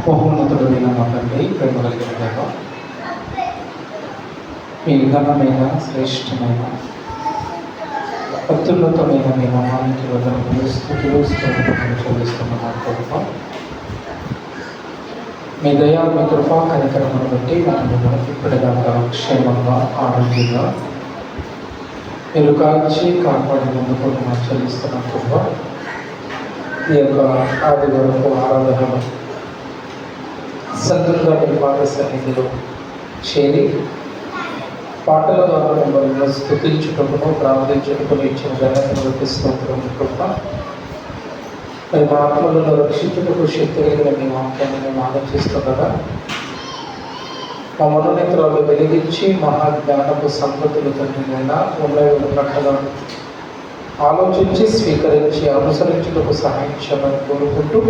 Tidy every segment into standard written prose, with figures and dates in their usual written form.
మహోన్నతుడైన మా తండ్రి, ప్రేమ కలిగిన దేవ, మీ ఘనమైన శ్రేష్టమైన అత్యున్నతమైన మీ నామానికి వందనములు స్తుతులు స్తోత్రములు చెల్లిస్తున్నాము ప్రభువా. మీ దయా మీ కృపా కనికరమును బట్టి మనము ఇప్పటిదాకా క్షేమంగా ఆరోగ్యంగా మీరు కాల్చి కాపాడినందుకు మనం చెల్లిస్తున్నాం ప్రభువా. ఈ యొక్క ఆదివారపు ఆరాధనలో సంఘంగా మీ పాద సన్నిధిలో చేరి పాటల ద్వారా మిమ్మల్ని స్తుతించుటకును ప్రార్థించుటకును ఇచ్చిన ఘనతను బట్టి స్తోత్రం ప్రభువా. మరి మా ఆత్మలను రక్షించుటకు శక్తి కలిగిన మీ వాక్యాన్ని మేము ఆలోచిస్తుండగా మా మనోనేత్రాలు వెలిగించి మహాజ్ఞానపు సంపత్తులు తండ్రినైనా ఉన్నట్టుగా ఆలోచించి స్వీకరించి అనుసరించుటకు సహాయం చేయమని కోరుకుంటూ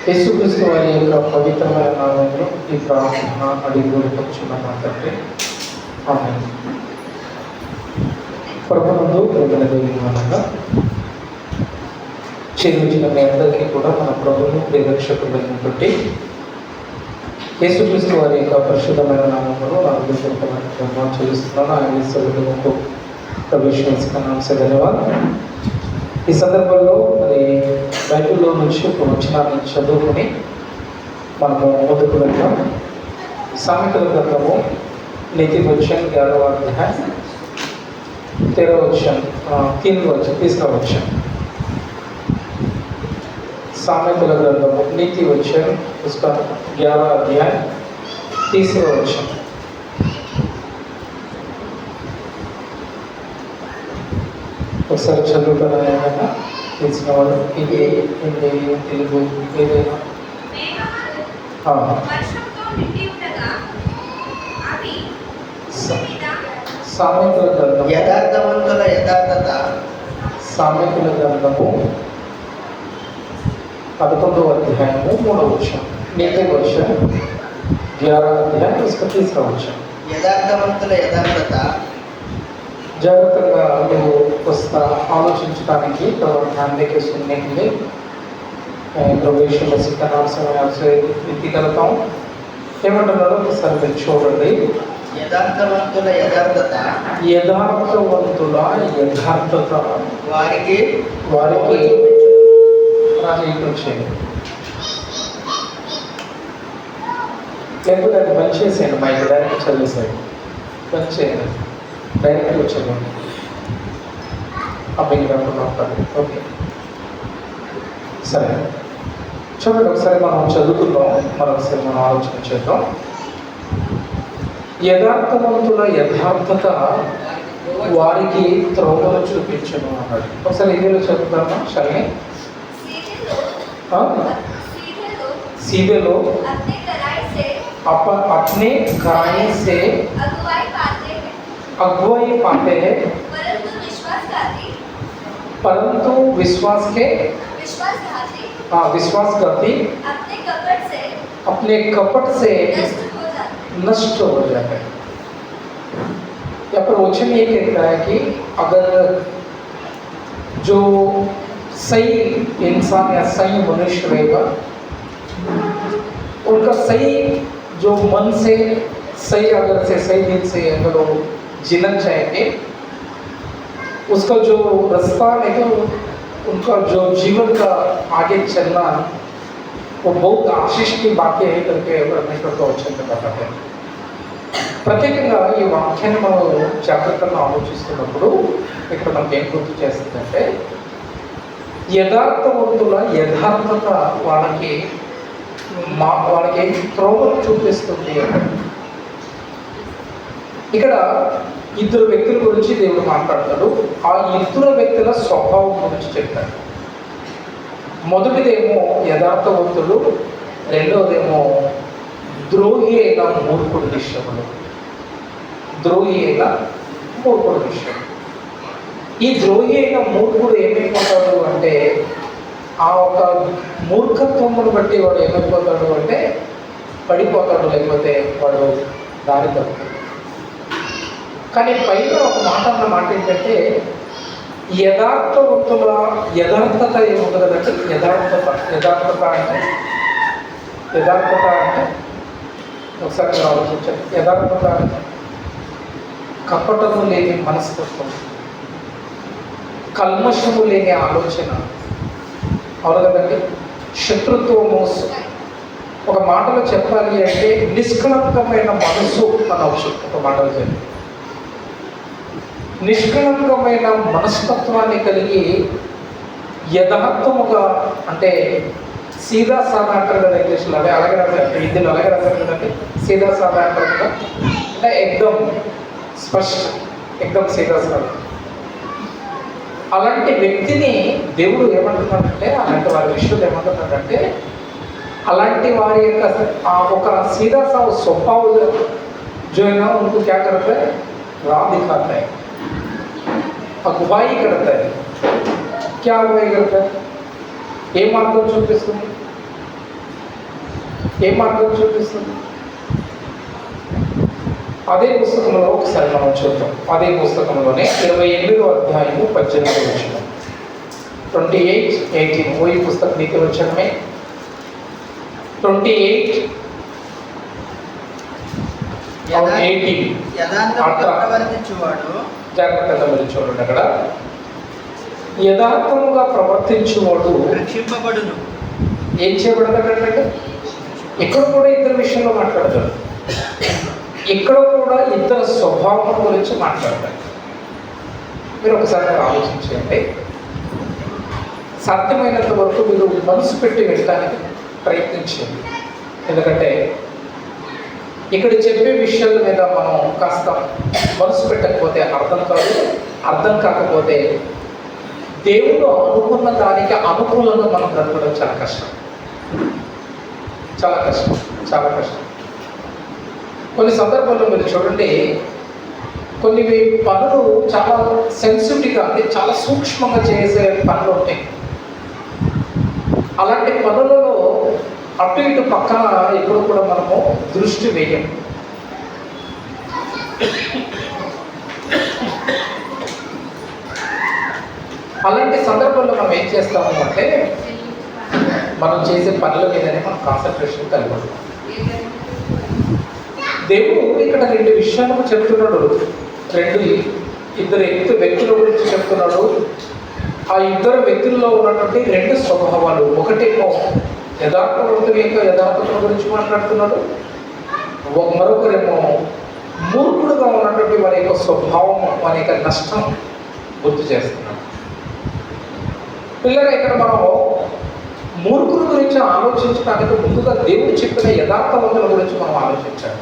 యేసుక్రీస్తు వారి యొక్క పవిత్రమైన నామంలో ఈ ప్రార్థన అడిగి కోరుకొచ్చున్నాను తండ్రి, ఆమేన్. ప్రభువునందు ప్రేమల దేవునిగా చేరువచ్చిన మీ అందరికీ కూడా మన ప్రభువును ప్రియరక్షకుడైనటువంటి యేసుక్రీస్తు వారి యొక్క పరిశుద్ధమైన నామంలో నా హృదయపూర్వకమైన చెల్లిస్తున్నాను. ఆయన సభకు ప్రవేశించుకున్నాను. ధన్యవాదాలు. ఈ సందర్భంలో మరి బైబిల్లో నుంచి ఒక వచనాన్ని చదువుకొని మనము ముందుకు వెళ్తాం. సామెతల గ్రంథము నీతి వచనం 11వ అధ్యాయం 13వ వచనం 3వ వచనం. सामेतल ग्रंथము नीति वचन उसका 11 अध्याय 3वा वचन. ఒకసారి చదువుకున్నాయన తెలిసిన వాళ్ళు ఇది హిందీ తెలుగు ఏదైనా సామెతల గ్రంథం యథార్థవంతుల యథార్థత. సామెతల గ్రంథము 11వ అధ్యాయము 3వ వచనం. నీతి వచనం 11 अध्याय उसका 3रा वचन. యథార్థవంతుల యథార్థత. జాగ్రత్తగా మీరు వస్తా ఆలోచించడానికి ध्यान देके सुनने के लिए प्रवेश बस का नाम से मैं आपसे विनती करता हूँ. ఏమంటున్నారో ఒకసారి మీరు చూడండి. యథార్థవంతుల యథార్థత. యథార్థవంతుల యథార్థత వారికి లేకపోతే అది బంద్ చేసేయండి, మైక్ డైరెక్ట్ చదివేసేయండి. బంద్ చేయండి, డైరెక్ట్ వచ్చేయండి. అబ్బాయి ఉంటుంది. ఓకే సరే చూడండి. ఒకసారి మనం చదువుకుందాం, మరొకసారి మనం ఆలోచన చేద్దాం. యథార్థవంతుల యథార్థత వారికి త్రోవను చూపించను అన్నాడు. ఒకసారి ఇందులో చదువుతామా? సరే. सीधे लोग अपने कराई से अगुवाई पाते हैं, परंतु विश्वासघाती अपने कपट से नष्ट हो जाते हैं. यहाँ पर वचन ये कहता है कि अगर जो सही इंसान या सही मनुष्य रहेगा, उनका सही जो मन से सही अगर से सही दिल से अगर वो जीना चाहेंगे, उसका जो रास्ता है तो उनका जो जीवन का आगे चलना वो बहुत आशीष की बातें है करके परमेश्वर का वचन बताते हैं. ప్రత్యేకంగా ఈ వాక్యాన్ని మనం జాగ్రత్తగా ఆలోచిస్తున్నప్పుడు ఇక్కడ మనకి ఏం గుర్తు చేస్తుందంటే యథార్థవంతుల యథార్థత వాళ్ళకి త్రోవను చూపిస్తుంది. ఇక్కడ ఇద్దరు వ్యక్తుల గురించి దేవుడు మాట్లాడతాడు. ఆ ఇద్దరు వ్యక్తుల స్వభావం గురించి చెప్తాడు. మొదటిదేమో యథార్థవంతుడు, రెండవదేమో ద్రోహి అయిన మూర్ఖుడి విషయంలో. ఈ ద్రోహి అయిన మూర్ఖుడు ఏమైపోతాడు అంటే ఆ ఒక మూర్ఖత్వమును బట్టి వాడు ఏమైపోతాడు అంటే పడిపోతాడు, లేకపోతే వాడు దారి తప్పుతాడు. కానీ పైన ఒక మాట ఏంటంటే యథార్థవంతుల యథార్థత ఏముంటుంది అంటే యథార్థత అంటే యథార్థత అంటే ఒకసారి మీరు ఆలోచించండి. యథార్థత అంటే కపటము లేని మనస్తత్వం, కల్మషము లేని ఆలోచన, అవును కదండి. శత్రుత్వము, ఒక మాటలో చెప్పాలి అంటే నిష్కళంకమైన మనసు అనవచ్చు. ఒక మాటలో చెప్పి నిష్కళంకమైన మనస్తత్వాన్ని కలిగి యథార్థముగా, అంటే సీదా సాదా అంటారు కదా ఇంగ్లీష్లో, అలాగే రాశారు, హిందీలో అలాగే రాశారు కదండి. సీదా సాదా అంటారు కదా, అంటే ఎక్దమ్ స్పష్ట, ఎక్దమ్ సీదా సాదా. అలాంటి వ్యక్తిని దేవుడు ఏమంటున్నాడంటే, అలాంటి వారి విషయంలో ఏమంటున్నాడంటే, అలాంటి వారి యొక్క ఒక सीधा सा स्वभाव जो है ना उनको क्या करता है, राह दिखाता है, अगुवाई करता है. क्या अगुवाई करता है? ఏ మార్గం చూపిస్తుంది? ఏ మార్గం చూపిస్తుంది? అదే పుస్తకంలో ఒకసారి మనం చూద్దాం. అదే పుస్తకంలోనే 28వ అధ్యాయము 18వ వచనం, 28:18. वही पुस्तक नीति वचन में 28 और 18 జాగ్రత్తగా మీరు చూడండి. అక్కడ యథార్థముగా ప్రవర్తించువాడు రక్షింపబడును. ఏం చేయబడతాడంటే, ఇక్కడ కూడా ఇద్దరు విషయంలో మాట్లాడతాడు, ఇక్కడ కూడా ఇద్దరు స్వభావం గురించి మాట్లాడతాడు. మీరు ఒకసారి ఆలోచించండి. సాధ్యమైనంత వరకు మీరు మనసు పెట్టి వెళ్ళడానికి ప్రయత్నించండి. ఎందుకంటే ఇక్కడ చెప్పే విషయాల మీద మనం కాస్త మనసు పెట్టకపోతే అర్థం కాకపోతే దేవుడు అనుకున్న దానికి అనుకూలంగా మనం బ్రతకడం చాలా కష్టం. కొన్ని సందర్భాల్లో మీరు చూడండి, కొన్ని పనులు చాలా సెన్సిటివ్గా, అంటే చాలా సూక్ష్మంగా చేసే పనులు ఉంటాయి. అలాంటి పనులలో అటు ఇటు పక్కన ఎప్పుడు కూడా మనము దృష్టి వేయం. అలాంటి సందర్భంలో మనం ఏం చేస్తాము అంటే, మనం చేసే పనుల మీదనే మనం కాన్సన్ట్రేషన్ కలిగి ఉంటాం. దేవుడు ఇక్కడ 2 విషయాలను చెప్తున్నాడు. ఇద్దరు వ్యక్తుల గురించి చెప్తున్నాడు. ఆ ఇద్దరు వ్యక్తుల్లో ఉన్నటువంటి 2 స్వభావాలు. ఒకటేమో యథార్థవంతుని యొక్క యథార్థత గురించి మాట్లాడుతున్నాడు, మరొకరేమో మూర్ఖుడుగా ఉన్నటువంటి వారి యొక్క స్వభావం, వారి యొక్క నష్టం గుర్తు చేస్తున్నాడు. పిల్లలు, ఇక్కడ మనము మూర్ఖుల గురించి ఆలోచించడానికి ముందుగా దేవుడు చెప్పిన యథార్థవంతుల గురించి మనం ఆలోచించాలి.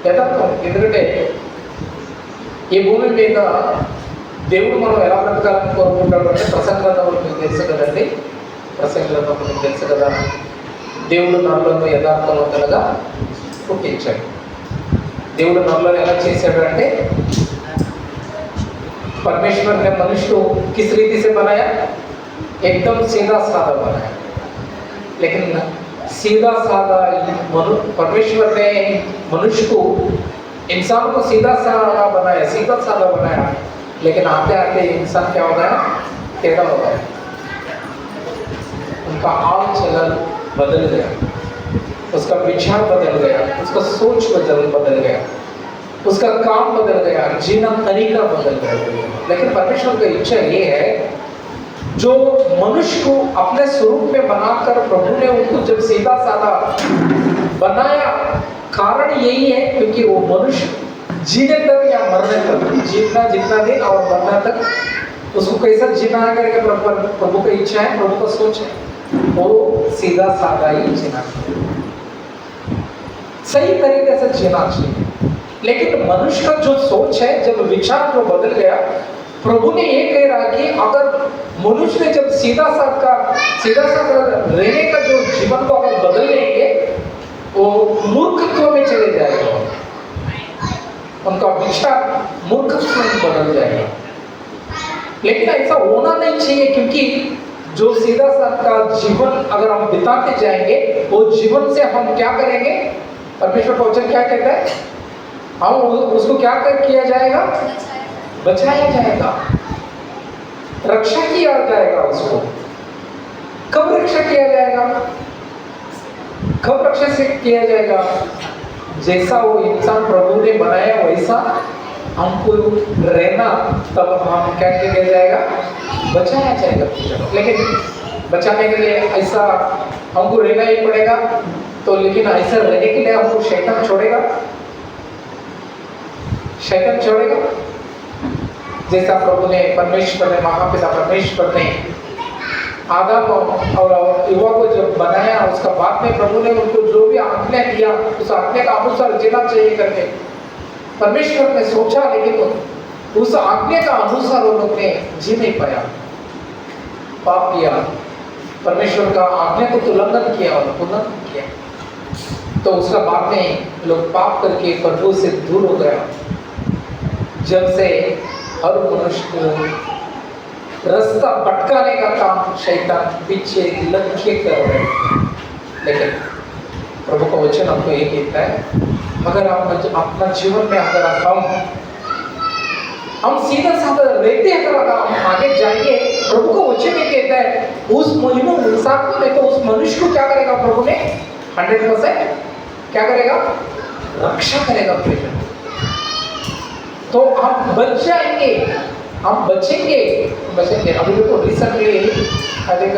యథార్థం, ఎందుకంటే ఈ భూమి మీద దేవుడు మనం ఎలా బ్రతకాలని కోరుకుంటాడు అంటే, ప్రసంగంలో మీకు తెలుసు కదండి. ప్రసంగంలో మీకు తెలుసు కదా, దేవుడు నరులను యథార్థవంతులుగా పుట్టించాడు. దేవుడు నరులను ఎలా చేశాడు అంటే, परमेश्वर ने मनुष्य को किस रीति से बनाया? एकदम सीधा साधा बनाया. लेकिन सीधा साधा परमेश्वर ने मनुष्य को, इंसान को सीधा साधा बनाया, लेकिन आते आते इंसान क्या हो गया? टेढ़ा हो गया. उनका हाल चलन बदल गया, उसका विचार बदल गया, उसका सोच बदल गया, उसका काम बदल गया, जीना तरीका बदल गया. लेकिन परमेश्वर की इच्छा ये है, जो मनुष्य को अपने स्वरूप में बनाकर प्रभु ने उनको जब सीधा साधा बनाया, कारण यही है क्योंकि वो मनुष्य जीने तक या मरने तक, जितना दिन और मरने तक उसको कैसा जीना है करके प्रभु की इच्छा है, प्रभु का सोच है, वो सीधा साधा ही जीना चाहिए, सही तरीके से जीना चाहिए. लेकिन मनुष्य का जो सोच है, जब विचार जो बदल गया, प्रभु ने ये कह रहा कि अगर मनुष्य ने जब सीधा साधा रहने का जो जीवन को अगर बदल लेंगे, वो मूर्खत्व में चले जाएगा, उनका विचार मूर्खत्व में बदल जाएगा. लेकिन ऐसा होना नहीं चाहिए, क्योंकि जो सीधा साधा जीवन अगर हम बिताते जाएंगे, वो जीवन से हम क्या करेंगे? परमेश्वर का वचन क्या कहता है? हम उसको क्या किया जाएगा? बचाया जाएगा, रक्षा किया जाएगा. उसको कब रक्षा किया जाएगा? कब रक्षा से किया जाएगा? जैसा वो इंसान प्रभु ने बनाया वैसा हमको रहना, तब हम क्या किया जाएगा? बचाया जाएगा। लेकिन बचाने के लिए ऐसा हमको रहना ही पड़ेगा। तो लेकिन ऐसा रहने के लिए हमको शैतान छोड़ेगा? शैतान छोड़ेगा? जैसा प्रभु ने परमेश्वर ने महापिता परमेश्वर ने आदम और युवा को जब बनाया, उसका बाद में प्रभु ने उनको जो भी आज्ञा किया उस आज्ञा का अनुसार जीना चाहिए करके परमेश्वर ने सोचा, लेकिन उस आज्ञा का अनुसार उन लोग ने जी नहीं पाया, पाप किया, परमेश्वर का आज्ञा को उल्लंघन किया और उल्लंघन किया। तो उसका बाद में लोग पाप करके प्रभु से दूर हो गया। जब से हर मनुष्य को रास्ता भटकाने का काम शैतान पीछे लक्ष्य कर रहे हैं। लेकिन प्रभु का वचन आपको ये कहता है, अगर आप अपना जीवन में अगर हम सीधा साधा रहते हैं, अगर हम आगे जाएंगे, प्रभु का वचन ये कहता है उस इंसान को नहीं तो उस मनुष्य को क्या करेगा प्रभु ने? 100% क्या करेगा? रक्षा करेगा। तो हम बच जाएंगे, हम बचेंगे। अभी देखो रिसेंटली आई थिंक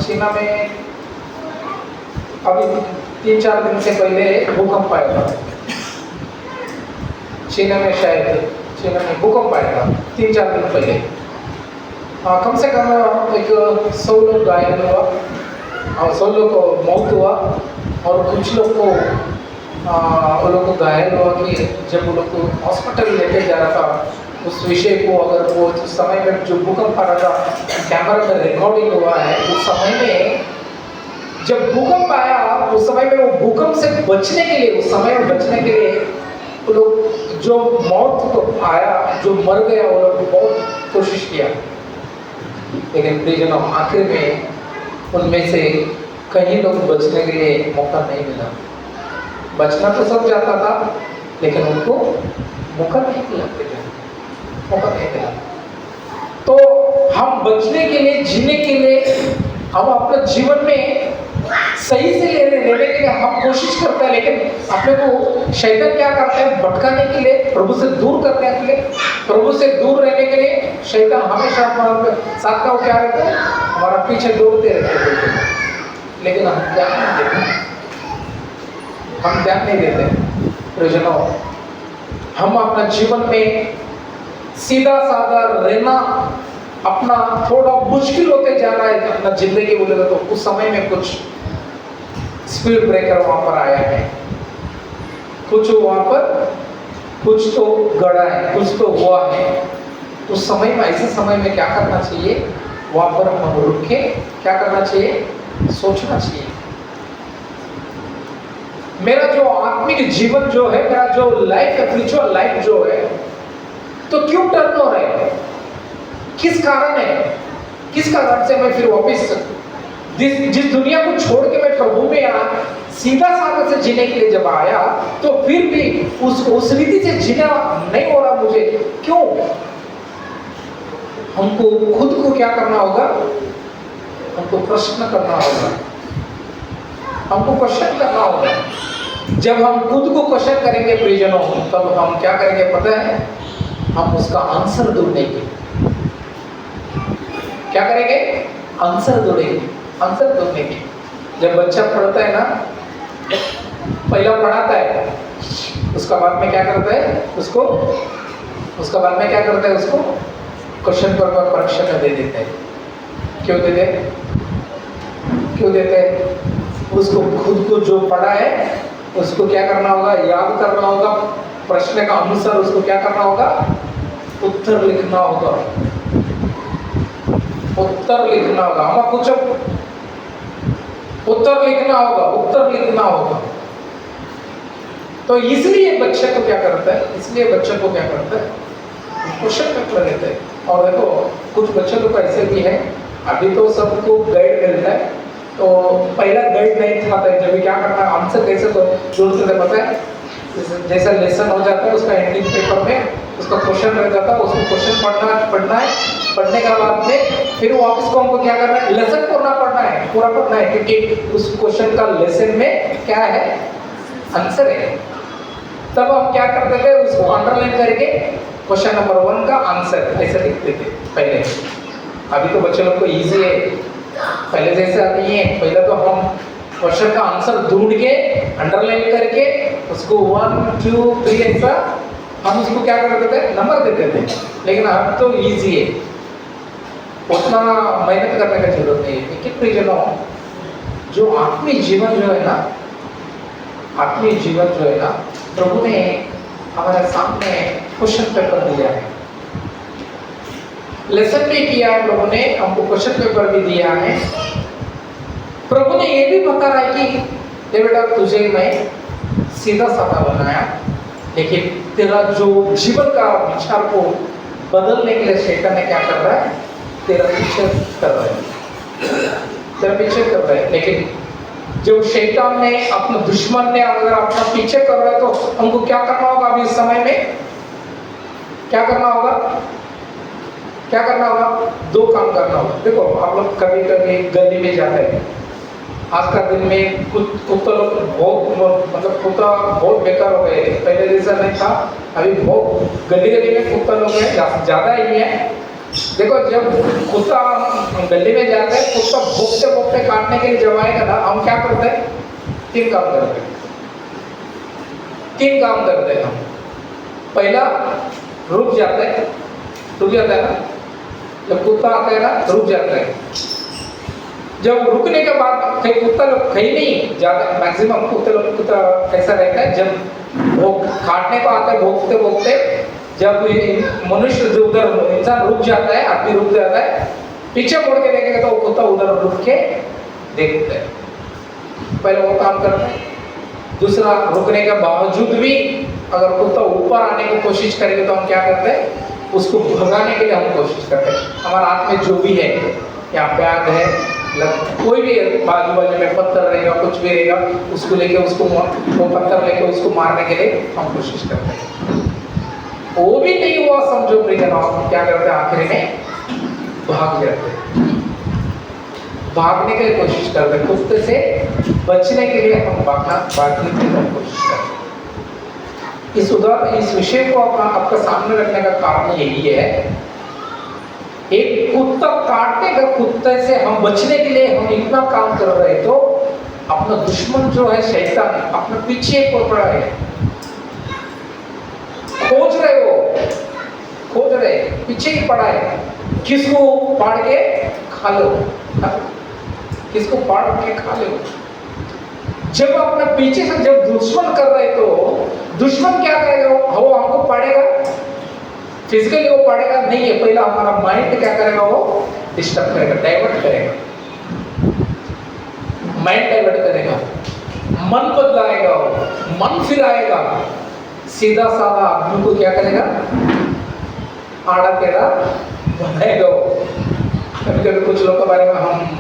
चीना में अभी 3-4 दिन से पहले भूकंप आया था। चीना में शायद चीना में भूकंप आया था 3-4 दिन पहले। कम से कम एक 100 लोग घायल हुआ और 100 लोग को मौत हुआ और कुछ लोग को वो लोग को घायल हुआ कि जब वो लोग को हॉस्पिटल लेके जा रहा था, उस विषय को अगर वो उस समय में जो भूकंप आ रहा था कैमरा में रिकॉर्डिंग हुआ है, उस समय में जब भूकंप आया उस समय में वो भूकंप से बचने के लिए, उस समय में बचने के लिए वो लोग जो मौत को आया, जो मर गया, वो लोग बहुत कोशिश किया। लेकिन प्रियजनों आखिर में उनमें से कई लोग बचने के लिए मौका नहीं मिला। बचना तो सब चाहता था लेकिन उनको मौका नहीं मिला, मौका नहीं मिला। तो हम बचने के लिए, जीने के लिए, हम अपने जीवन में सही से लेने के लिए हम कोशिश करते हैं, लेकिन अपने को शैतान क्या करता है? भटकाने के लिए, प्रभु से दूर करने के लिए, प्रभु से दूर रहने के लिए शैतान हमेशा हमारे साथ का क्या रहता है? हमारा पीछे दौड़ते रहते हैं। लेकिन हम ध्यान नहीं देते, हम ध्यान नहीं देते। प्रियजनों, हम अपना जीवन में सीधा साधा रहना अपना थोड़ा मुश्किल होते जा रहा है। अपना जिंदगी बोलेगा तो उस समय में कुछ स्पीड ब्रेकर वहां पर आया है, कुछ वहां पर कुछ तो गड़ा है, कुछ तो हुआ है। उस समय में, ऐसे समय में क्या करना चाहिए? वहां पर हम रुक के क्या करना चाहिए? सोचना चाहिए। मेरा जो आत्मिक जीवन जो है, मेरा जो लाइफ है, स्पिरिचुअल लाइफ जो है, तो क्यों टर्न हो रहा है? किस कारण है? किस कारण से मैं फिर वापिस जिस दुनिया को छोड़ के मैं प्रभु में आया, सीधा साधा से जीने के लिए जब आया, तो फिर भी उस रीति से जीना नहीं हो रहा मुझे, क्यों? हमको खुद को क्या करना होगा? हमको प्रश्न करना होगा, हमको क्वेश्चन करना होगा। जब हम खुद को क्वेश्चन करेंगे प्रियजनों, तब हम क्या करेंगे पता है? हम उसका आंसर ढूंढेंगे। क्या करेंगे? आंसर ढूंढेंगे, आंसर ढूंढेंगे। जब बच्चा पढ़ता है ना, पहला पढ़ाता है, उसका बाद में क्या करता है? उसको क्वेश्चन पर परीक्षा में दे देते हैं। क्यों देते हैं? क्यों देते हैं? उसको खुद को जो पढ़ा है उसको क्या करना होगा? याद करना होगा। प्रश्न का अनुसार उसको क्या करना होगा? उत्तर लिखना होगा, उत्तर लिखना होगा। हम कुछ उत्तर लिखना होगा। तो इसलिए बच्चे को क्या करता है? क्वेश्चन पेपर लेते हैं। और देखो कुछ बच्चे लोग ऐसे भी हैं, अभी तो सबको गाइड मिलता है, तो पहला गाइड नहीं था, जब क्या करना है? आंसर कैसे तो जोड़ते थे पता है? जैसा लेसन हो जाता है उसका एंडिंग पेपर में उसका क्वेश्चन रह जाता है, उसको क्वेश्चन पढ़ना है, पढ़ने के बाद में फिर वापस को हमको क्या करना है, लेसन पूरा पढ़ना है, क्योंकि उस क्वेश्चन का लेसन में क्या है, आंसर है। तब हम क्या करते थे, उसको अंडरलाइन करके क्वेश्चन नंबर 1 का आंसर ऐसे लिखते थे पहले। अभी तो बच्चे लोग को इजी है, पहले जैसा नहीं है। पहले तो हम क्वेश्चन का आंसर ढूंढ के अंडरलाइन करके उसको 1 2 3 ऐसा हम उसको क्या करते थे, नंबर देते थे। लेकिन अब तो इजी है, उतना मेहनत करने की जरूरत नहीं है। लेकिन प्रियजनों, जो आत्मीय जीवन जो है ना, प्रभु ने हमारे सामने क्वेश्चन पेपर दिया है, लेसन भी किया है, प्रभु ने हमको क्वेश्चन पेपर भी दिया है। प्रभु ने ये भी बता रहा है कि ये बेटा, तुझे मैं सीधा साधा बनाया, लेकिन तेरा जो जीवन का विचार को बदलने के लिए शैतान ने क्या कर रहा है, तेरा पीछे कर रहा है। लेकिन जब शैतान ने, अपने दुश्मन ने अगर अपना पीछे कर रहा है, तो हमको क्या करना होगा? अभी इस समय में क्या करना होगा? दो काम करना होगा। देखो, आप लोग कभी कभी गली में जाते हैं, आज का दिन में कुत्ता लोग कुत्ता बहुत बेकार हो गए। पहले जैसा नहीं था, अभी बहुत गली में कुत्ता लोग हैं, ज़्यादा ही है। देखो, जब कुत्ता गली में जाते हैं, कुत्ता भोंकते काटने के लिए जब आएगा ना, हम क्या करते हैं? 3 काम करते हैं हम। पहला, रुक जाता है ना, जब कुत्ता आता है ना, रुक जाता है। जब रुकने के बाद कहीं कुत्ता लोग कहीं नहीं जाता, मैक्सिमम कुत्ता कैसा रहता है, जब वो काटने को आता है भोंकते, जब मनुष्य जो उधर इंसान रुक जाता है, आदमी रुक जाता है, पीछे मुड़ के देखेगा तो वो कुत्ता उधर रुक के देखता है। पहले वो काम करता है। दूसरा, रुकने के बावजूद भी अगर कुत्ता ऊपर आने की कोशिश करेगा तो हम क्या करते हैं? उसको भगाने के लिए हम कोशिश करते हैं। हमारे हाथ में जो भी है, या बैग है, कोई भी बाजू में पत्थर रहेगा, कुछ भी रहेगा, उसको लेके वो पत्थर लेके उसको मारने के लिए हम कोशिश करते हैं। वो भी नहीं हुआ, समझो प्रियजन, हम क्या करते हैं? आखिरी में भाग जाते हैं, भागने के लिए कोशिश करते हैं। कुत्ते से बचने के लिए हम भागने के लिए कोशिश करते हैं। इस विषय को आपका सामने रखने का कारण यही है, एक कुत्ता काटने का, कुत्ते से हम बचने के लिए हम इतना काम कर रहे, तो अपना दुश्मन जो है शैतान अपने पीछे पड़ रहा है, खोज रहे, पीछे ही पड़ा है। किसको पाड़ के खा लो, जब अपने पीछे से जब दुश्मन कर रहे, तो दुश्मन क्या करेगा? वो हमको पड़ेगा, फिजिकली वो पड़ेगा नहीं है, पहला हमारा माइंड क्या करेगा? वो डिस्टर्ब करेगा, डाइवर्ट करेगा, मन बदलाएगा, मन फिर आएगा, सीधा साधा आदमी को क्या करेगा? आड़ा टेढ़ा बनाएगा। कभी कुछ लोग के बारे में हम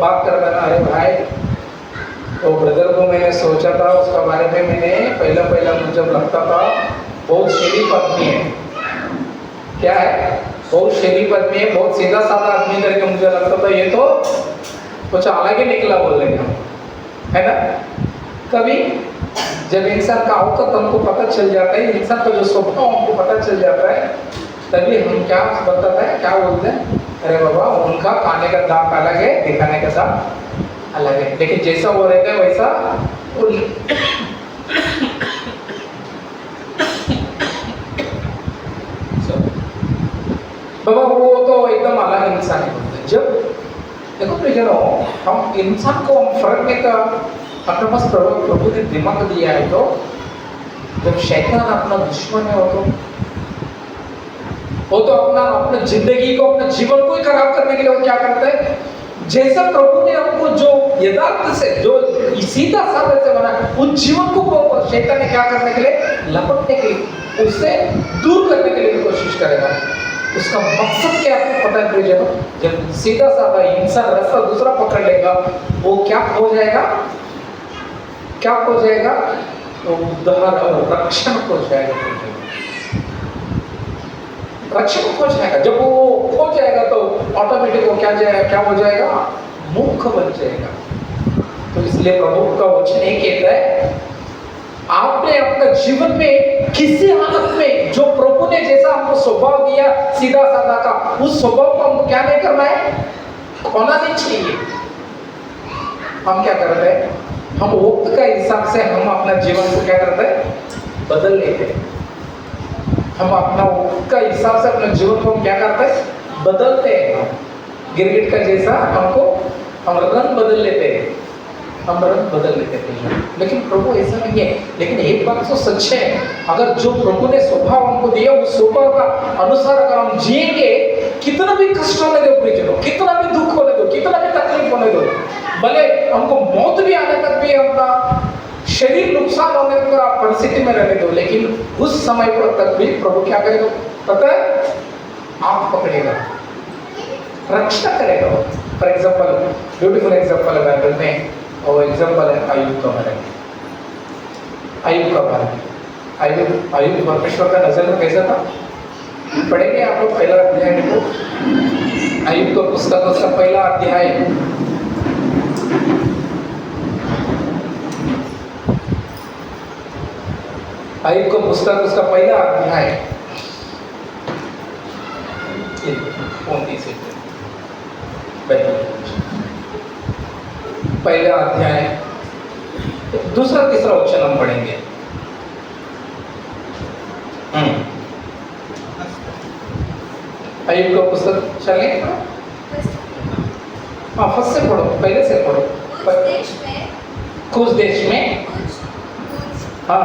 बात कर रहे हैं, अरे भाई, तो ब्रदर को मैंने सोचा था, उसका बारे में मैंने पहला मुझे लगता था बहुत शरीफ आदमी है। क्या है? बहुत शरीफ आदमी है, बहुत सीधा साधा आदमी करके मुझे लगता था, ये तो कुछ अलग ही निकला बोलेंगे, है ना? कभी जब इंसान का औकत हमको पता चल जाता है, इंसान का जो स्वभाव हमको पता चल जाता है, तभी हम क्या बताता है, क्या बोलते हैं? अरे बाबा, उनका खाने का दाग अलग है, दिखाने का दाग अलग है। लेकिन जैसा वो रहता है वैसा बाबा, वो तो एकदम अलग इंसान है। जब देखो प्रियजनों, हम इंसान को हम फर्क नहीं कर, अपने पास प्रभु ने दिमाग दिया है, तो जब शैतान अपना दुश्मन है, वो तो अपना जिंदगी को, अपने जीवन को ही खराब करने के लिए वो क्या करता है? जैसा प्रभु ने हमको जो यथार्थ से, जो सीधा साधा से बना, उस जीवन को शैतान ने क्या करने के लिए? लपटने के लिए, उससे दूर करने के लिए कोशिश करेगा। उसका मकसद क्या आपको पता है प्रियजनों? जब सीधा साधा इंसान रास्ता दूसरा पकड़ लेगा, वो क्या हो जाएगा? वो उद्धार और रक्षण हो जाएगा। रक्षित हो जाएगा। जब वो खो जाएगा तो ऑटोमेटिक वो क्या हो जाएगा? मूर्ख बन जाएगा। तो इसलिए प्रभु का वचन एक कहता है, आपने अपने जीवन में किसी हालत में जो प्रभु ने जैसा हमको स्वभाव दिया सीधा साधा का, उस स्वभाव को हमको क्या नहीं करना है? खोना नहीं चाहिए। हम क्या करते हैं? हम वक्त का हिसाब से हम अपना जीवन को क्या करते हैं? बदल लेते हैं। हम अपना वक्त का हिसाब से अपने जीवन को हम क्या करते हैं? बदलते हैं। गिरगिट का जैसा हम रंग बदल लेते हैं, हम रंग बदल लेते हैं। लेकिन प्रभु ऐसा नहीं है। लेकिन एक बात तो सच है, अगर जो प्रभु ने स्वभाव हमको दिया उस स्वभाव का अनुसार अगर हम जिएंगे, कितना भी कष्ट होने दो प्रियजनों, कितना भी दुख होने दो, कितना भी तकलीफ होने दो, भले हमको मौत भी आने तक भी अपना शरीर नुकसान होने का परिस्थिति में रहने दो, लेकिन उस समय पर तक भी प्रभु क्या करेगा पता है? आप पकड़ेगा, रक्षा करेगा। फॉर एग्जाम्पल, ब्यूटीफुल एग्जाम्पल है बाइबल में, और एग्जाम्पल है अय्यूब का बारे में। अय्यूब का बारे में अय्यूब परमेश्वर का नजर में कैसा था? पढ़ेंगे आप लोग पहला अध्याय को, अय्यूब का पुस्तक उसका पहला अध्याय। अय्यूब का पुस्तक उसका पहला अध्याय 29 पहला अध्याय दूसरा तीसरा वचन हम पढ़ेंगे। अय्यूब का पुस्तक चलें? हाँ, फर्स्ट से पढ़ो, पहले से पढ़ो। कुछ देश में हाँ,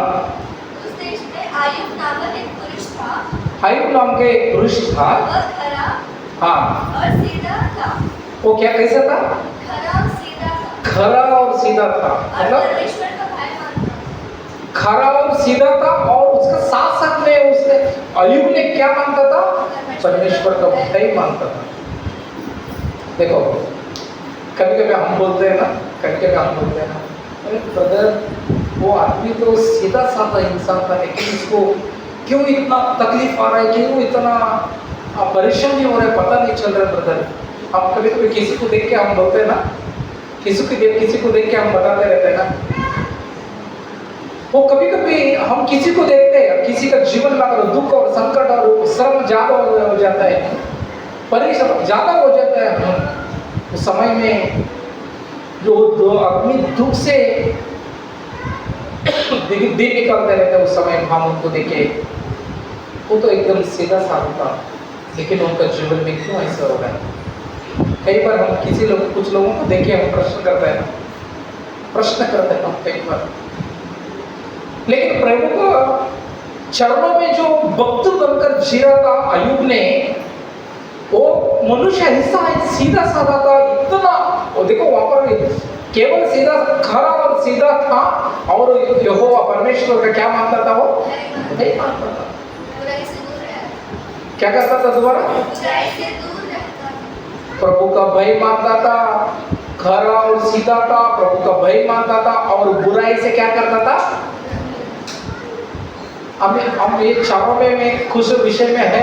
उस देश में अय्यूब नामक एक पुरुष था। अय्यूब नाम का एक पुरुष था। वह खरा हाँ, और सीधा था। वो क्या कैसा था? खरा और सीधा था। खरा और सीधा था, और मतलब परमेश्वर का भय मानता था। खरा और सीधा था, और उसका साथ साथ में उसने अय्यूब ने क्या मानता था? परमेश्वर का भय मानता था। देखो, कभी कभी हम बोलते हैं ना, अरे ब्रदर वो आदमी तो सीधा साधा इंसान था, लेकिन इसको क्यों इतना तकलीफ आ रहा है, क्यों इतना परेशानी हो रहा है, पता नहीं चल रहा है ब्रदर। हम कभी कभी किसी को देख के हम बोलते हैं ना, किसी को देख के हम बताते रहते हैं ना। वो कभी कभी हम किसी को देखते हैं, किसी का जीवन में अगर दुख और संकट और श्रम ज्यादा हो जाता है, परिश्रम ज्यादा हो जाता है, हम उस समय में जो दो आदमी दुख से दिन निकलते रहते हैं, उस समय हम उनको देखे, वो तो एकदम सीधा साधा था, लेकिन उनका जीवन में क्यों ऐसा हो रहा है? कई बार हम कुछ लोगों को देखे हम प्रश्न करते हैं हम कई बार। लेकिन प्रभु को चरणों में जो भक्त बनकर जी रहा था अय्यूब ने, वो मनुष्य ऐसा है, सीधा साधा था इतना। और देखो वहां पर केवल सीधा, खरा और सीधा था, और यहोवा परमेश्वर का क्या मानता था? वो नहीं मानता था। बुराई से दूर रहता। क्या करता था दोबारा? बुराई से दूर रहता। प्रभु का भय मानता था, खरा और सीधा था, प्रभु का भय मानता था, और बुराई से क्या करता था? हम ये चारों में खुश विषय में है।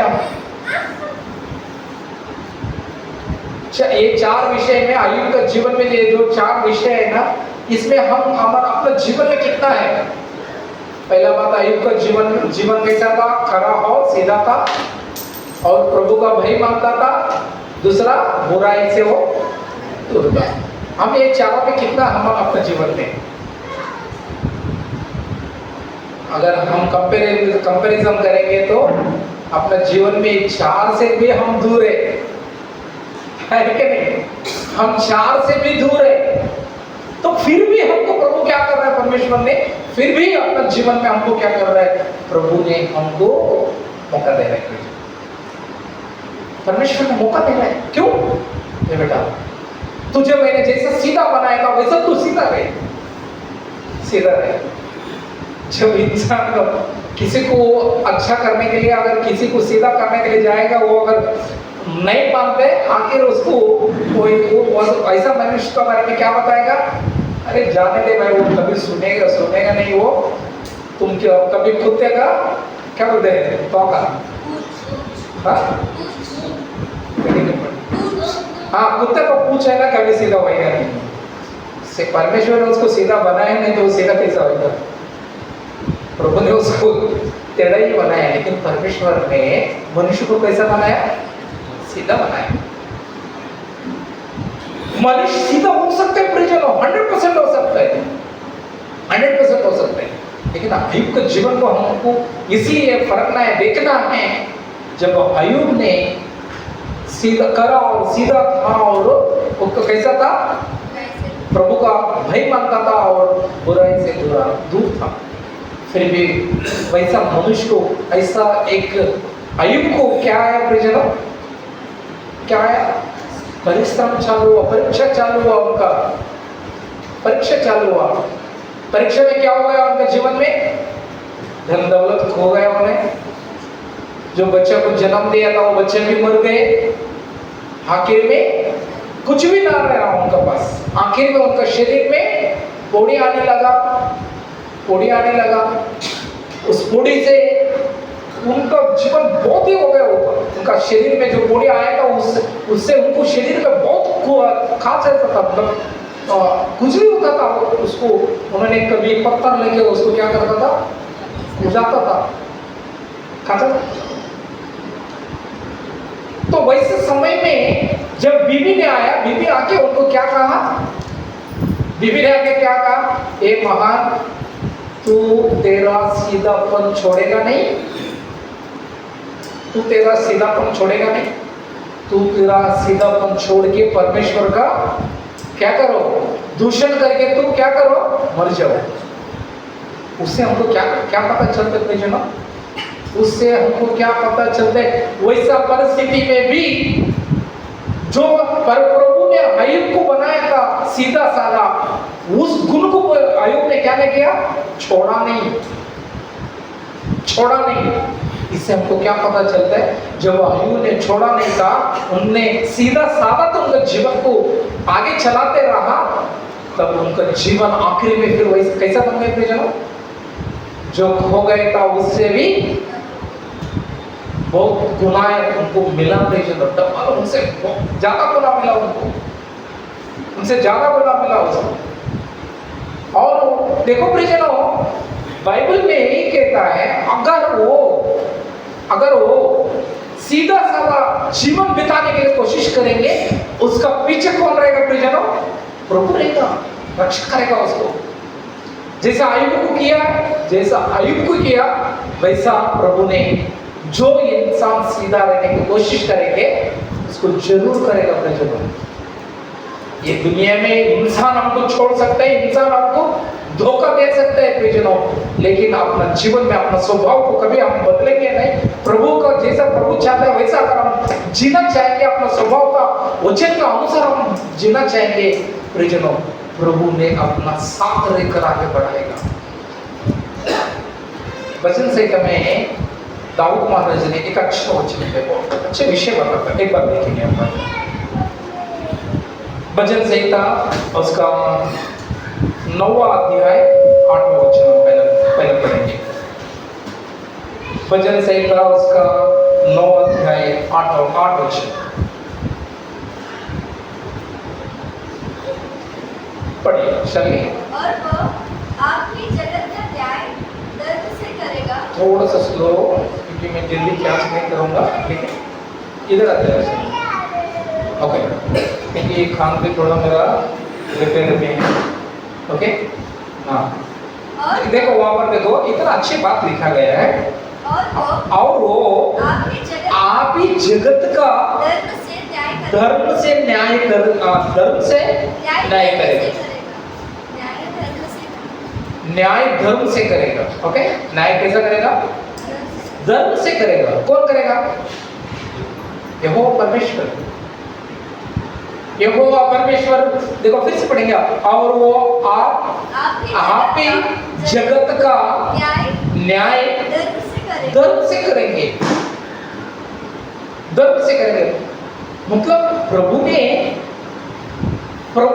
ये चार विषय में अय्यूब का जीवन में ये जो चार विषय है ना, इसमें हम हमारा अपना जीवन में कितना है? पहला बात, अय्यूब का जीवन कैसा था? खरा और सीधा था, और प्रभु का भय मानता था। दूसरा, बुराई से वो दूर था। हम ये चारों में कितना हम अपने जीवन में, अगर हम कंपैरिजन करेंगे तो अपने जीवन में चार से भी हम दूर है कि नहीं? हम चार से भी दूर है, तो फिर भी हमको प्रभु क्या कर रहा है? परमेश्वर ने फिर भी अपने जीवन में हमको क्या कर रहा है? प्रभु ने हमको मौका दे रहा है। परमेश्वर ने मौका दे रहा है। क्यों? ये बेटा, तुझे मैंने जैसा सीधा बनाया था वैसा तू सीधा रहे। जब इंसान किसी को अच्छा करने के लिए, अगर किसी को सीधा करने के लिए जाएगा, वो अगर नहीं मानते, आखिर उसको वो ऐसा मनुष्य के बारे में क्या बताएगा? अरे जाने दे भाई, वो कभी सुनेगा नहीं। वो तुम कभी कुत्ते का क्या बोलते हैं? तोका। हाँ हाँ, कुत्ते को पूछ है ना कभी सीधा होएगा नहीं। से परमेश्वर ने उसको सीधा बनाया नहीं तो वो सीधा कैसा होगा? प्रभु ने उसको टेढ़ा ही बनाया, लेकिन परमेश्वर ने मनुष्य को कैसा बनाया? सीधा बनाया। मनुष्य सीधा हो सकता है परिजनों, 100% हो सकता है, 100% हो सकता है, लेकिन अयुब के जीवन को हमको इसीलिए परखना है, देखना है। जब अयुब ने सीधा करा और सीधा था और वो कैसा था? प्रभु का भय मानता था और बुराई से दूर था। फिर भी वैसा मनुष्य को, ऐसा एक अयुब को क्या है परिजनों? क्या है? परिश्रम चालू हुआ, परीक्षा चालू हुआ, उनका परीक्षा चालू हुआ। परीक्षा में क्या हो गया उनके जीवन में? धन दौलत खो गया उन्हें। जो बच्चे को जन्म दिया था वो बच्चे भी मर गए। आखिर में कुछ भी ना रहा उनका पास। आखिर में उनका शरीर में पोड़ी आने लगा, पोड़ी आने लगा। उस पोड़ी से उनका जीवन बहुत ही हो गया ऊपर। उनका शरीर में जो पोड़ी आया था उससे उनको शरीर में बहुत खास रहता था, मतलब कुछ भी होता था उसको। उन्होंने कभी पत्थर लेके उसको क्या करता था? बुझाता था, खाता था। तो वैसे समय में जब बीबी ने आया, बीबी आके उनको क्या कहा? बीबी ने आके क्या कहा? ए महान, तू तेरा सीधापन छोड़ेगा नहीं, तू तेरा सीधापन छोड़ेगा नहीं, तू तेरा सीधापन छोड़ के परमेश्वर का क्या करो? दूषण करके तू क्या करो? मर जाओ। उससे हमको क्या क्या पता चलता है परिजनों? उससे हमको क्या पता चलता है? वैसा परिस्थिति में भी जो प्रभु ने अयुब को बनाया था सीधा साधा, उस गुण को अयुब ने क्या नहीं किया? छोड़ा नहीं, छोड़ा नहीं। इससे हमको क्या पता चलता है? जब अयुब ने छोड़ा नहीं था, उनने सीधा साधा तो उनके जीवन को आगे चलाते रहा, तब उनका जीवन आखिरी में फिर वैसे कैसा बन गया परिजनों? जो खो गया था उससे भी बहुत गुना उनको मिला परिजनों, डबल, उनसे ज्यादा गुना मिला उनको, उनसे ज्यादा गुना मिला उसको। और देखो परिजनों, बाइबल में यही कहता है, अगर वो सीधा साधा जीवन बिताने के लिए कोशिश करेंगे, उसका पीछे कौन रहेगा परिजनों? प्रभु रहेगा, रक्षा करेगा उसको। जैसा अयुब को किया वैसा प्रभु ने, जो इंसान सीधा रहने की कोशिश करेंगे उसको जरूर करेगा परिजनों। ये दुनिया में इंसान हमको छोड़ सकता है, इंसान हमको धोखा दे सकता है परिजनों, लेकिन अपना जीवन में अपना स्वभाव को कभी हम बदलेंगे नहीं। प्रभु का जैसा प्रभु चाहता है वैसा अगर हम जीना चाहेंगे, अपना स्वभाव का वचन का अनुसार हम जीना चाहेंगे परिजनों, प्रभु ने अपना साथ रहकर आगे बढ़ाएगा। वचन संहिता में दाऊद महाराज ने एक अच्छा वचन है, बहुत अच्छे विषय बताता है। एक बार देखेंगे हम भजन संहिता उसका 9वां अध्याय 8वां वचन पहले पढ़ेंगे। भजन संहिता उसका 9वां अध्याय 8 वचन पढ़िए, चलिए। और वह आपकी जगत का न्याय धर्म से करेगा। थोड़ा सा स्लो, क्योंकि मैं जल्दी क्लास नहीं करूंगा, ठीक है? इधर आते हैं, ओके, क्योंकि खान पे थोड़ा मेरा रिपेयर में है, ओके? हाँ, और देखो वहाँ पर देखो, इतना अच्छी बात लिखा गया है। और वो आप ही जगत का धर्म से न्याय करेगा। न्याय धर्म से करेगा, ओके? न्याय कैसा करेगा? धर्म से करेगा। कौन करेगा? यहोवा परमेश्वर। यहोवा परमेश्वर, देखो फिर से पढ़ेंगे। और वो आप ही जगत का न्याय धर्म से करेंगे, धर्म से करेंगे। मतलब प्रभु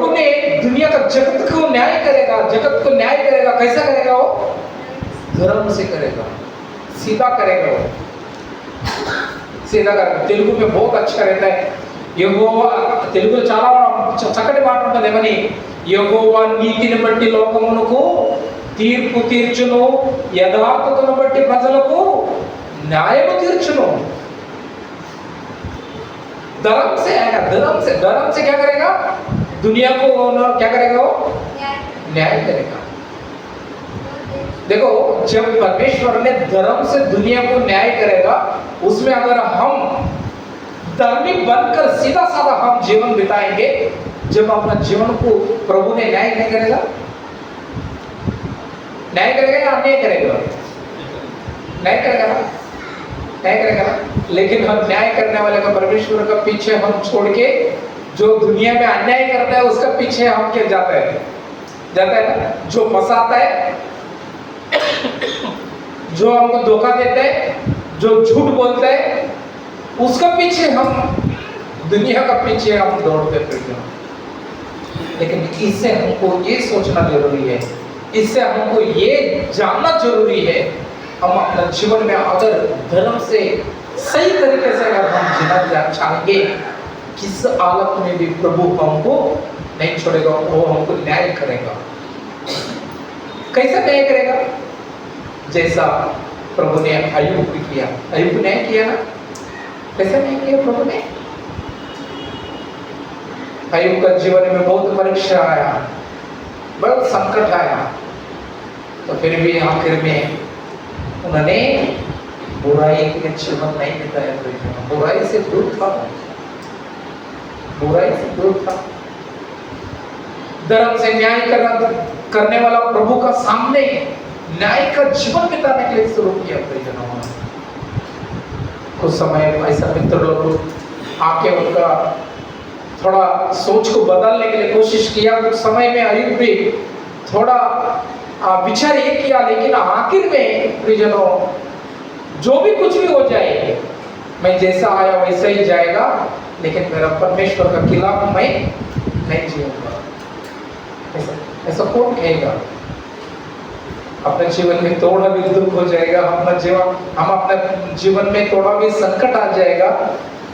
ने दुनिया का जगत को न्याय करेगा, जगत को न्याय करेगा। कैसा करेगा वो? धर्म से करेगा, सीधा करेगा वो, సీదా గారు తెలుగు में बहुत अच्छा रहता है యెహోవా తెలుగులో చాలా చక్కటి మాట ఉంటుంది ఏమని యెహోవా నీతిని బట్టి లోకమునకు తీర్పు తీర్చును యథార్థతను బట్టి ప్రజలకు న్యాయము తీర్చును धर्म से क्या करेगा दुनिया को क्या करेगा वो न्याय करेगा देखो जब परमेश्वर ने धर्म से दुनिया को न्याय करेगा उसमें अगर हम धार्मिक बनकर सीधा साधा हम जीवन बिताएंगे जब अपना जीवन को प्रभु ने न्याय नहीं करेगा या अन्याय करेगा न्याय करेगा ना न्याय करेगा ना लेकिन हम न्याय करने वाले का परमेश्वर का पीछे हम छोड़ के जो दुनिया में अन्याय करता है उसका पीछे हम क्या जाता है ना जो फंसाता है जो हमको धोखा देता है जो झूठ बोलता है उसका पीछे हम दुनिया का पीछे हम दौड़ते फिरते हैं लेकिन इससे हमको ये सोचना जरूरी है इससे हमको ये जानना जरूरी है हम अपना जीवन में अगर धर्म से सही तरीके से अगर हम जीना चाहेंगे किस हालत में भी प्रभु हमको नहीं छोड़ेगा वो हमको न्याय करेगा कैसा न्याय करेगा जैसा प्रभु ने अय्यूब को किया अय्यूब न्याय किया ना कैसा न्याय किया प्रभु ने अय्यूब का जीवन में बहुत परीक्षा आया बहुत संकट आया तो फिर भी आखिर में उन्होंने बुराई के जीवन नहीं बिताया बुराई से दूर था धर्म से न्याय करने वाला प्रभु का सामने न्याय का जीवन बिताने के लिए शुरू किया कुछ समय ऐसा मित्र लोग आके उनका थोड़ा सोच को बदलने के लिए कोशिश किया कुछ समय में अय्यूब भी थोड़ा विचार ये किया लेकिन आखिर में प्रियजनों जो भी कुछ भी हो जाए मैं जैसा आया वैसा ही जाएगा लेकिन मेरा परमेश्वर का खिलाफ मैं नहीं जीऊंगा ऐसा कौन कहेगा अपने जीवन में थोड़ा भी दुख हो जाएगा हम अपने जीवन में थोड़ा भी संकट आ जाएगा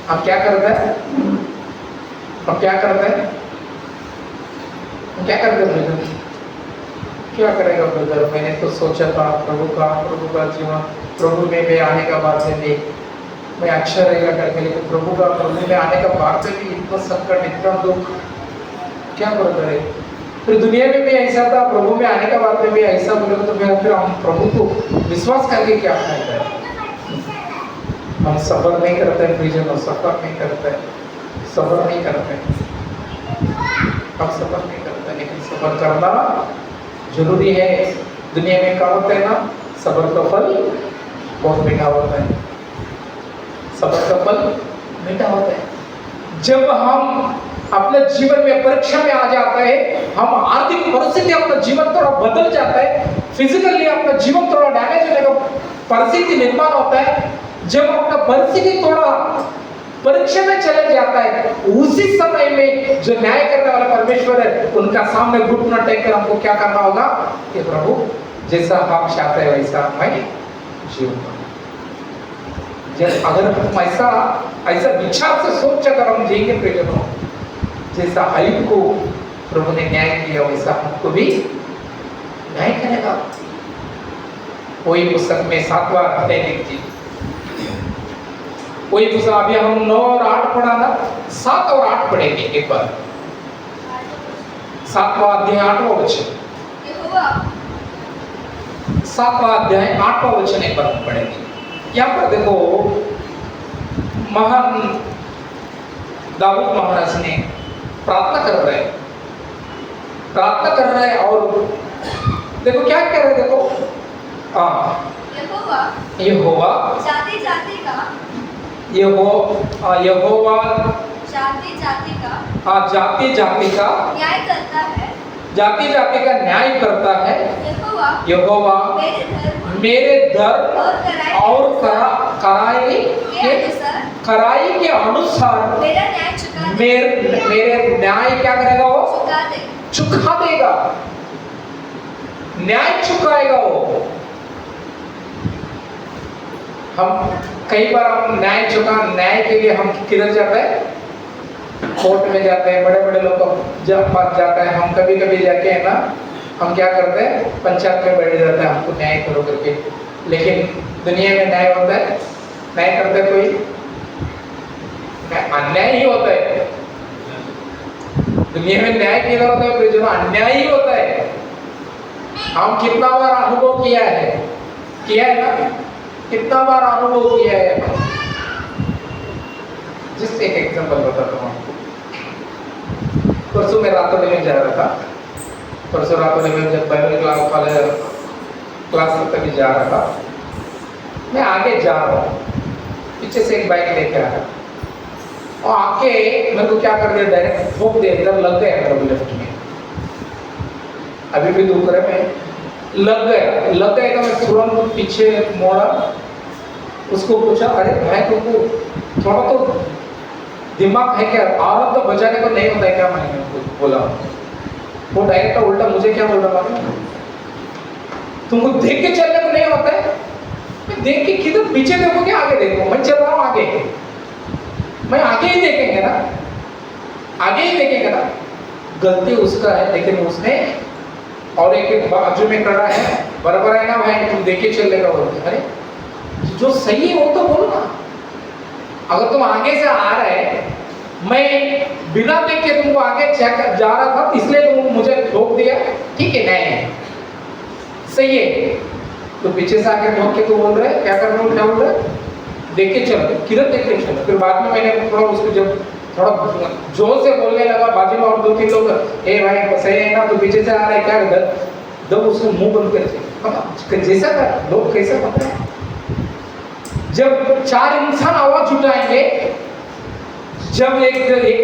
हम क्या करते हैं क्या करेगा ब्रदर मैंने तो सोचा था प्रभु का जीवन प्रभु में भी आने का बाद में भी मैं अच्छा रहेगा करके लेकिन प्रभु में आने का बाद में भी इतना संकट इतना दुख क्या ब्रदर है फिर दुनिया में भी ऐसा था प्रभु में आने का बाद में भी ऐसा बोलेगा तो फिर हम प्रभु को विश्वास करके क्या फायदा है हम सफर नहीं करते प्रियजनों सफर नहीं करते हम सफर नहीं करते लेकिन सफर करना जरूरी है दुनिया में क्या होता है ना सबर का फल बहुत मीठा होता है सबर का फल मीठा होता है जब हम अपने जीवन में परीक्षा में आ जाता है हम आर्थिक परिस्थिति अपना जीवन थोड़ा बदल जाता है फिजिकली अपना जीवन थोड़ा डैमेज होने का परिस्थिति निर्माण होता है जब अपना परिस्थिति थोड़ा परीक्षा में चले जाता है उसी समय में जो न्याय करने वाला परमेश्वर है उनका सामने घुटना टेक कर हमको क्या करना होगा कि प्रभु जैसा आप चाहते हैं वैसा मैं जीऊंगा अगर हम ऐसा विचार से सोच कर हम जिएंगे प्रियजनों जैसा अय्यूब को प्रभु ने न्याय किया वैसा हमको भी न्याय करेगा वही पुस्तक में 7वां अध्याय देखिए वही पुस्तक अभी हम 9 और 8 पढ़ा ना 7 और 8 पढ़ेंगे एक बार 7वां अध्याय 8वां वचन 7वां अध्याय 8वां वचन एक बार पढ़ेंगे यहाँ पर देखो महान दाऊद महाराज ने प्रार्थना कर रहे हैं और देखो क्या कह रहे हैं देखो यहोवा जाति-जाति का यहोवा जाति-जाति का न्याय करता है जाति-जाति का न्याय करता है यहोवा मेरे धर्म और कराई के अनुसार मेरे न्याय क्या करेगा वो चुका देगा न्याय चुकाएगा वो हम कई बार हम न्याय के लिए हम किधर जाते हैं? कोर्ट में जाते हैं, बड़े बड़े लोग जब पास जाते हैं। हम कभी कभी जाके है ना, हम क्या करते हैं? पंचायत में बैठ जाते हैं, हमको न्याय करो करके। लेकिन दुनिया में न्याय होता है? न्याय करते हैं कोई? अन्याय ही होता है। दुनिया में न्याय किधर होता है? जो अन्याय ही होता है। हम कितना बार अनुभव किया है ना? कितना बार अनुभव किया है? जिस एक एग्जांपल बताता हूँ आपको। परसों मैं रातों में जा रहा था। परसों रातों में जब बाइबल क्लास तक जा रहा था, मैं आगे जा रहा हूँ, पीछे से एक बाइक लेके आ रहा और आके मेरे को क्या कर दिया? डायरेक्ट ठोक दिया, इधर लग गया मेरे लेफ्ट में। अभी भी दुख रहा है, लग गया तो मैं तुरंत पीछे मोड़ा, उसको पूछा, अरे भाई तुमको थोड़ा तो दिमाग है क्या? औरत तो बचाने को नहीं होता है क्या? मैंने उनको बोला। वो डायरेक्ट उल्टा मुझे क्या बोल रहा था? तुमको देख के चलने को नहीं होता है? मैं देख के किधर? पीछे देखो क्या आगे देखो? मैं चल रहा हूँ आगे, मैं आगे ही देखेंगे ना, आगे ही देखेंगे ना। गलती उसका है, लेकिन उसने और एक बाजू में खड़ा है, बराबर है ना भाई, तुम देख के चलेगा बोलते। अरे जो सही है वो तो बोलो ना। अगर तुम आगे से आ रहे, मैं बिना देख के तुमको आगे जा रहा था, इसलिए तुम मुझे ठोक दिया, ठीक है? नहीं सही है। तो पीछे से आके ठोक के तू बोल रहे क्या कर रहे हो? क्या बोल रहे? देख के चलो, किधर देख के चलो? फिर बाद में मैंने थोड़ा उसको जब थोड़ा जोर से बोलने लगा, बाजू में और दो तीन लोग, ए भाई सही है ना, तो पीछे से आ रहे क्या? दब उसको मुंह बंद कर, जैसा कर लोग कैसे पता है? जब चार इंसान आवाज उठाएंगे, जब एक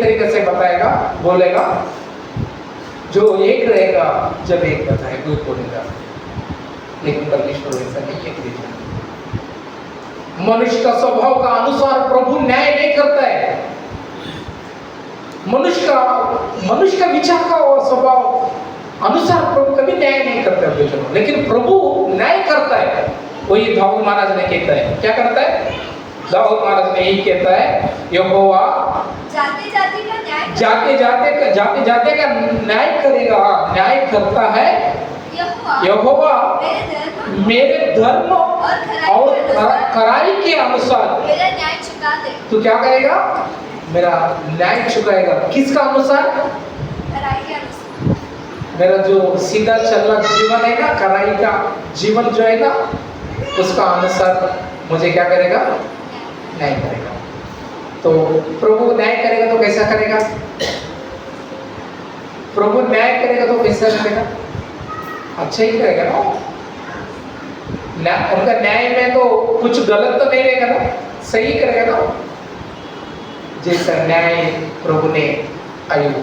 तरीके से बताएगा, बोलेगा, जो एक रहेगा, जब एक बताएगा कोई बोलेगा। लेकिन परमेश्वर ऐसा नहीं है। मनुष्य का स्वभाव का अनुसार प्रभु न्याय नहीं करता है। मनुष्य का विचार का और स्वभाव अनुसार प्रभु कभी न्याय नहीं करता। लेकिन प्रभु न्याय करता है। वही दाऊद महाराज ने कहता है, क्या करता है? दाऊद महाराज ने यही कहता है, यहोवा जाते जाते का न्याय का न्याय करेगा। न्याय करता है यहोवा मेरे धर्म और खराई के अनुसार मेरा न्याय चुका दे। तो क्या करेगा? मेरा न्याय चुकाएगा। किसका अनुसार? खराई के अनुसार। मेरा जो सीधा चलना जीवन है ना, खराई का जीवन जो है ना, उसका अनुसार मुझे क्या करेगा? न्याय करेगा। तो प्रभु न्याय करेगा तो कैसा करेगा? प्रभु न्याय करेगा तो कैसा करेगा? अच्छा ही करेगा ना। उनका न्याय में तो कुछ गलत तो नहीं रहेगा ना, सही करेगा ना, जैसा न्याय प्रभु ने अय्यूब को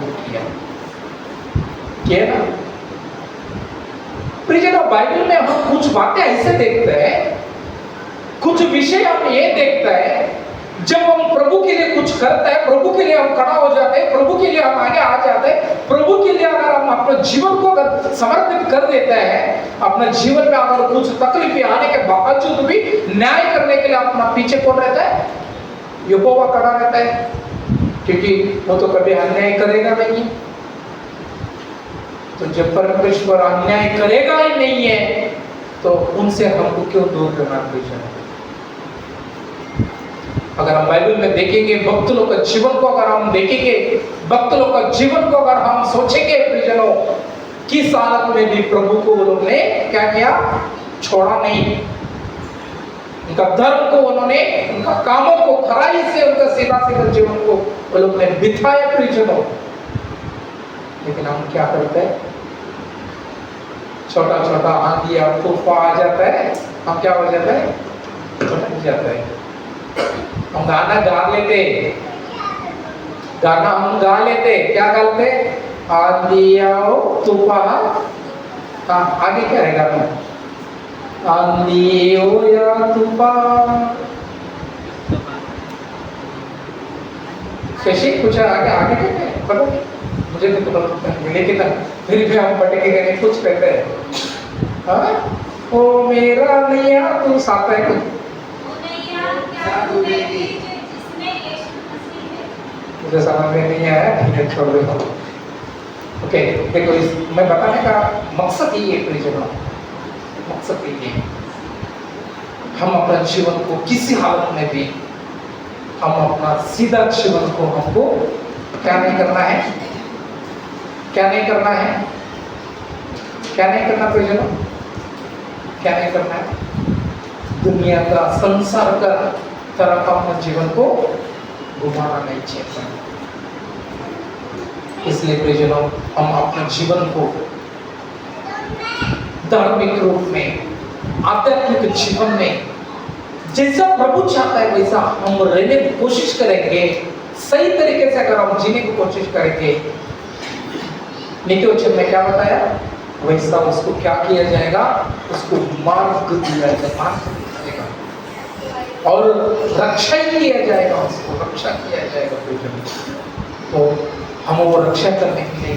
किया ना। प्रियजनों, बाइबल में हम कुछ बातें ऐसे देखते हैं, कुछ विषय हम ये देखते हैं, जब हम प्रभु के लिए कुछ करते हैं, प्रभु के लिए हम खड़ा हो जाते हैं, प्रभु के लिए हम आगे आ जाते हैं, प्रभु के लिए अगर हम अपने जीवन को अगर समर्पित कर देते हैं, अपने जीवन में अगर कुछ तकलीफें आने के बावजूद भी न्याय करने के लिए अपना पीछे कौन रहता है? यहोवा खड़ा रहता है, क्योंकि वो तो कभी अन्याय करेगा नहीं। तो जब परमेश्वर अन्याय करेगा ही नहीं है, तो उनसे हमको क्यों दूर करना चाहिए? अगर हम बाइबल में देखेंगे, भक्त लोग का जीवन को अगर हम देखेंगे, भक्त लोग का जीवन को अगर हम सोचेंगे, प्रियजनों, किस हालत में भी प्रभु को वो लोग ने क्या किया? छोड़ा नहीं। उनका धर्म को उन्होंने, उनका कामों को, खराई से उनका सीधा जीवन को वो लोग ने बिताया, प्रियजनों। लेकिन हम क्या करते हैं? छोटा छोटा आंधी या तूफान आ जाता है, हम क्या हो जाता है? भटक जाता है। हम गाना गा लेते, गाना हम गा लेते, क्या गा लेते? आंधी आओ तूफान, आगे क्या है गाना? आंधी हो या तूफान, शशि कुछ आगे आगे क्या है? पता नहीं मुझे तो पता नहीं, लेकिन फिर भी हम भटकेंगे नहीं, कुछ कहते हैं। हाँ, ओ मेरा नैया तू साथ है कुछ साधु वेदी जिसमें यीशु मसीह है। मुझे समझ में नहीं आया, ठीक है छोड़ देता हूँ। ओके, देखो इस मैं बताने का मकसद ही है प्रियजनों, मकसद ही है हम अपना जीवन को किसी हालत में भी हम अपना सीधा जीवन को हमको क्या नहीं करना है, क्या नहीं करना है, क्या नहीं करना प्रियजनों, क्या नहीं करना है, दुनिया का संसार का तरह का अपने जीवन को घुमाना नहीं चाहिए। इसलिए प्रियजनों हम अपने जीवन को धार्मिक रूप में, आध्यात्मिक जीवन में जैसा प्रभु चाहता है वैसा हम रहने की कोशिश करेंगे। सही तरीके से अगर हम जीने की कोशिश करेंगे, नीति वचन में क्या बताया, वैसा उसको क्या किया जाएगा, उसको मार्ग दिया जाएगा और रक्षा किया जाएगा, उसको रक्षा किया जाएगा। तो हम वो रक्षा करने के लिए,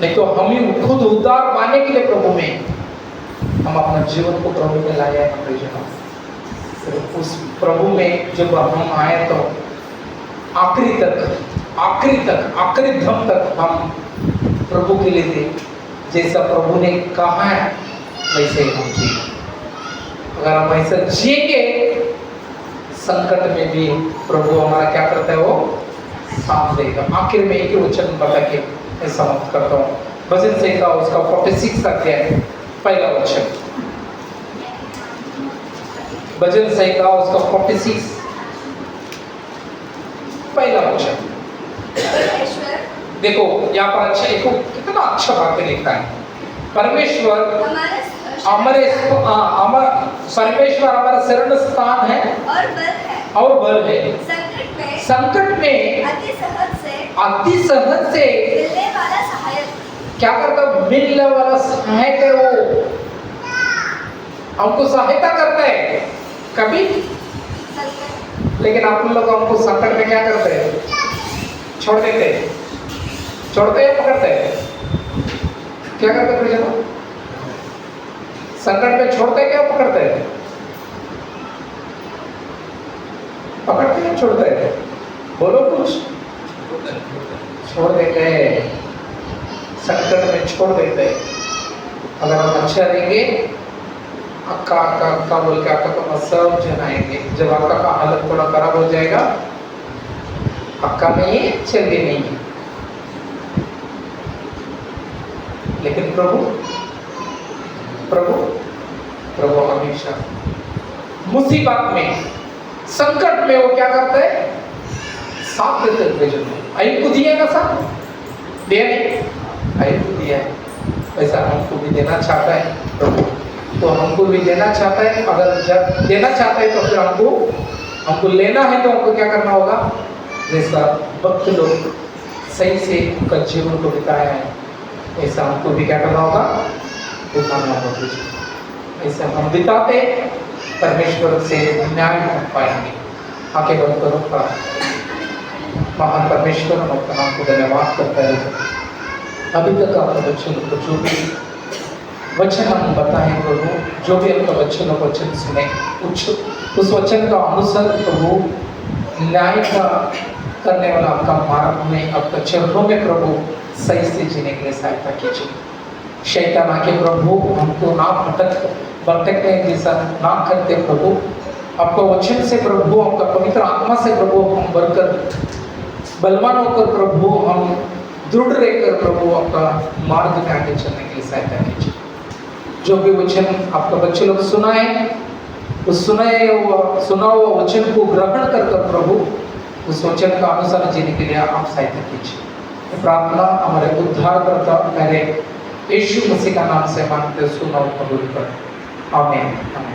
नहीं तो हम ही खुद उद्धार पाने के लिए प्रभु में हम अपना जीवन को प्रभु में लाया है प्रियजनों। सिर्फ उस प्रभु में जब हम आए तो आखिरी दम तक हम प्रभु के लिए थे। जैसा प्रभु ने कहा है वैसे ही हम जिए। अगर हम ऐसा जिएंगे, संकट में भी प्रभु हमारा क्या करता है, वो साथ देगा। आखिर में एक ही वचन बता के मैं समाप्त करता हूँ। भजन संहिता उसका 46 अध्याय पहला वचन, भजन संहिता उसका 46 पहला वचन। परमेश्वर देखो यहाँ पर अच्छा, देखो कितना अच्छा बात लिखा है। परमेश्वर परमेश्वर हमारा शरण स्थान है और बल है। संकट में अति सहज से मिलने वाला सहायक। क्या करता है, मिलने वाला सहायक है। वो हमको सहायता करता है कभी, लेकिन आप लोग हमको संकट में क्या करते हैं, छोड़ देते हैं, छोड़ते हैं, पकड़ते हैं, क्या करते हैं प्रियजनों, संकट में छोड़ते हैं क्या पकड़ते हैं, पकड़ते हैं छोड़ते हैं, बोलो कुछ, छोड़ देते हैं, संकट में छोड़ देते हैं। अगर हम अच्छा रहेंगे, अक्का बोल के अक्का को सब जनाएंगे। जब अक्का का हालत थोड़ा खराब हो जाएगा, अक्का नहीं है, चलती नहीं है, लेकिन प्रभु हमेशा मुसीबत में, संकट में वो क्या करते हैं, साथ देते हैं। अयुब को दिया ना साथ, दिया नहीं, अयुब को दिया है, वैसा हमको भी देना चाहता है प्रभु। तो हमको भी देना चाहता है। अगर जब देना चाहता है तो फिर हमको लेना है, तो हमको क्या करना होगा, जैसा भक्त लोग सही से उनका जीवन को बिताया है, ऐसा हमको भी क्या करना होगा, बिताना होगा। ऐसे हम बिताते परमेश्वर से न्याय हम पाएंगे। आगे बंद करो प्रार्थना। महान परमेश्वर, हम अपना नाम को धन्यवाद करते हैं। अभी तक आपके बच्चों को जो भी वचन हम बताएं प्रभु, जो भी आपका बच्चों को वचन सुने, उस वचन का अनुसार प्रभु न्याय का करने वाला आपका मार्ग में, आपका चरणों में प्रभु सही से जीने के लिए सहायता कीजिए। शैतान आके प्रभु हमको ना भटकने जैसा ना करते प्रभु। आपका वचन से प्रभु, आपका पवित्र आत्मा से प्रभु हम बढ़कर बलवान होकर प्रभु हम दृढ़ रहकर प्रभु आपका मार्ग में आगे चलने के लिए सहायता कीजिए। जो भी वचन आपका बच्चे लोग सुनाए, उस सुना हुआ वचन को ग्रहण कर प्रभु उस वचन का अनुसार जीने के लिए आप सहायता कीजिए। प्रार्थना हमारे उद्धारकर्ता पहले यीशु मसीह का नाम से मांगते, सुना और कबूल कर, आमीन।